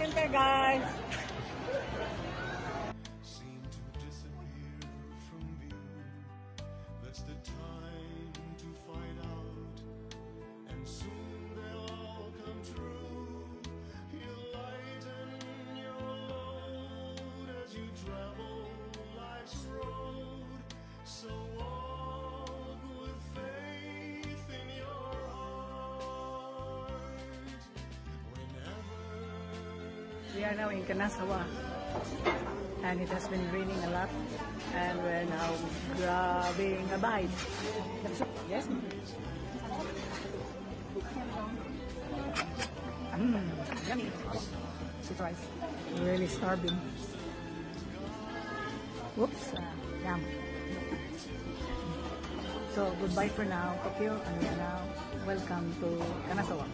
winter, guys. Seem to disappear from view. That's the time to find out, and soon they'll all come true. You lighten your load as you travel life's road. So walk with faith in your heart. Whenever We are now in Kanazawa, and it has been raining a lot, and we're now grabbing a bite. Yes? Yummy. Surprise. Really starving. Whoops. Yum. So, goodbye for now, Tokyo, and we are now welcome to Kanazawa.